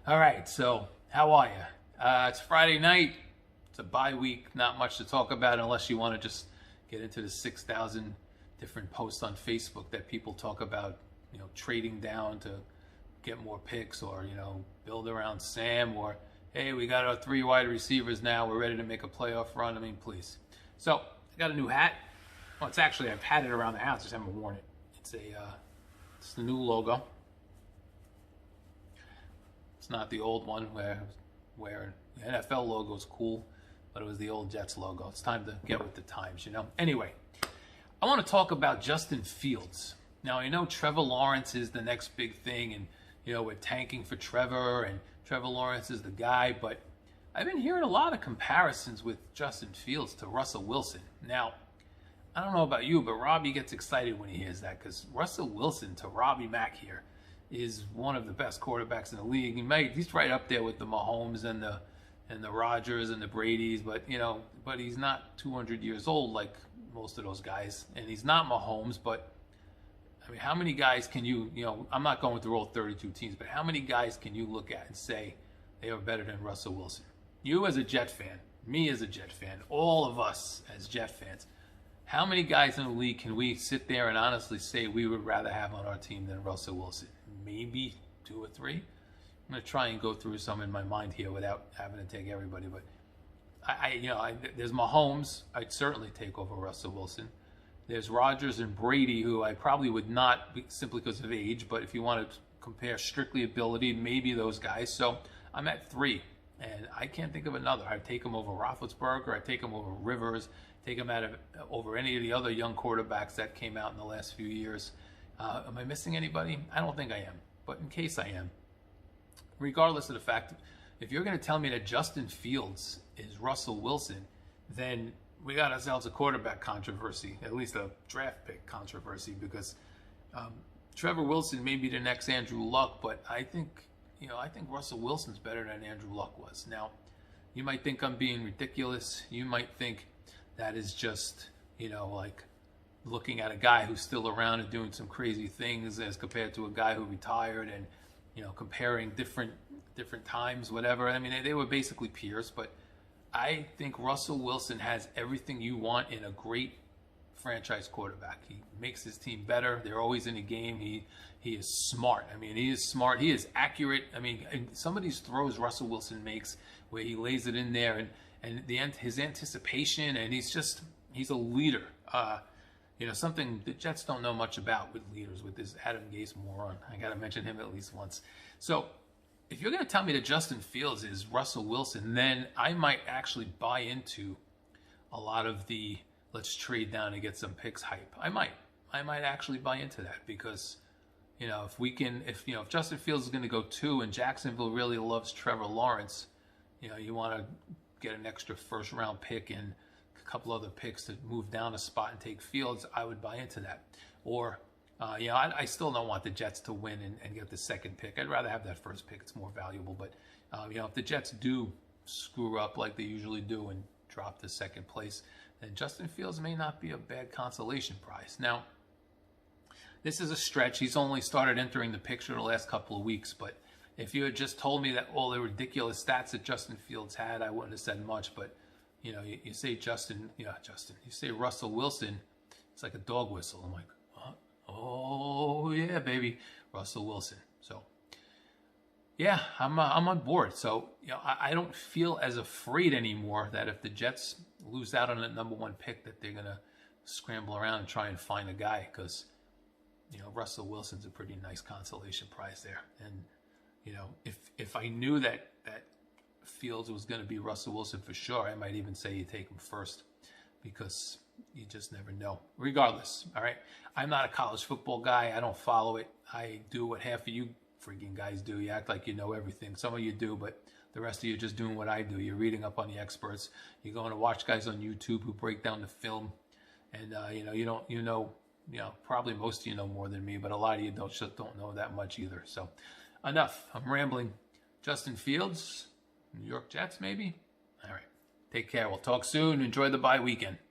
All right, so how are you? It's Friday night. It's a bye week. Not much to talk about unless you want to just get into the 6,000 different posts on Facebook that people talk about, trading down to get more picks or, build around Sam or, hey, we got our three wide receivers now. We're ready to make a playoff run. I mean, please. So I got a new hat. Well, I've had it around the house, just haven't worn it. It's the new logo. It's not the old one where the NFL logo is cool, but it was the old Jets logo. It's time to get with the times. Anyway, I want to talk about Justin Fields. Now, I know Trevor Lawrence is the next big thing, and we're tanking for Trevor, and Trevor Lawrence is the guy, but I've been hearing a lot of comparisons with Justin Fields to Russell Wilson. Now, I don't know about you, but Robbie gets excited when he hears that because Russell Wilson to Robbie Mack here is one of the best quarterbacks in the league. He's right up there with the Mahomes and the Rodgers and the Bradys, but he's not 200 years old like most of those guys, and he's not Mahomes. But I mean, how many guys can I'm not going through all 32 teams, but how many guys can you look at and say they are better than Russell Wilson? You as a Jet fan, me as a Jet fan, all of us as Jet fans. How many guys in the league can we sit there and honestly say we would rather have on our team than Russell Wilson? Maybe 2 or 3. I'm going to try and go through some in my mind here without having to take everybody. But there's Mahomes. I'd certainly take over Russell Wilson. There's Rodgers and Brady, who I probably would not simply because of age. But if you want to compare strictly ability, maybe those guys. So I'm at 3. And I can't think of another. I'd take him over Roethlisberger. I'd take him over Rivers. Take him over any of the other young quarterbacks that came out in the last few years. Am I missing anybody? I don't think I am. But in case I am, regardless of the fact, if you're going to tell me that Justin Fields is Russell Wilson, then we got ourselves a quarterback controversy, at least a draft pick controversy, because Trevor Wilson may be the next Andrew Luck, but I think Russell Wilson's better than Andrew Luck was. Now, you might think I'm being ridiculous. You might think that is just, like looking at a guy who's still around and doing some crazy things as compared to a guy who retired and, comparing different times, whatever. I mean, they were basically peers, but I think Russell Wilson has everything you want in a great franchise quarterback. He makes his team better. They're always in a game. He is smart. I mean, he is smart. He is accurate. I mean, some of these throws Russell Wilson makes where he lays it in there and his anticipation, and he's a leader. Something the Jets don't know much about with leaders, with this Adam Gase moron. I got to mention him at least once. So if you're going to tell me that Justin Fields is Russell Wilson, then I might actually buy into a lot of the let's trade down and get some picks hype. I might actually buy into that because, if Justin Fields is going to go 2 and Jacksonville really loves Trevor Lawrence, you want to get an extra first round pick and a couple other picks to move down a spot and take Fields, I would buy into that. Or, I still don't want the Jets to win and get the second pick. I'd rather have that first pick. It's more valuable. But, if the Jets do screw up like they usually do and drop to second place, then Justin Fields may not be a bad consolation prize. Now, this is a stretch. He's only started entering the picture the last couple of weeks, but if you had just told me that all the ridiculous stats that Justin Fields had, I wouldn't have said much. But, you say you say Russell Wilson, it's like a dog whistle. I'm like, what? Oh, yeah, baby, Russell Wilson. So, yeah, I'm on board. So, I don't feel as afraid anymore that if the Jets lose out on that number 1 pick that they're going to scramble around and try and find a guy because, Russell Wilson's a pretty nice consolation prize there. And, if I knew that Fields was going to be Russell Wilson for sure, I might even say you take him first because you just never know. Regardless, all right? I'm not a college football guy. I don't follow it. I do what half of you freaking guys do. You act like you know everything. Some of you do, but the rest of you are just doing what I do. You're reading up on the experts. You're going to watch guys on YouTube who break down the film. And, probably most of you know more than me, but a lot of you don't know that much either. So enough. I'm rambling. Justin Fields, New York Jets, maybe? All right. Take care. We'll talk soon. Enjoy the bye weekend.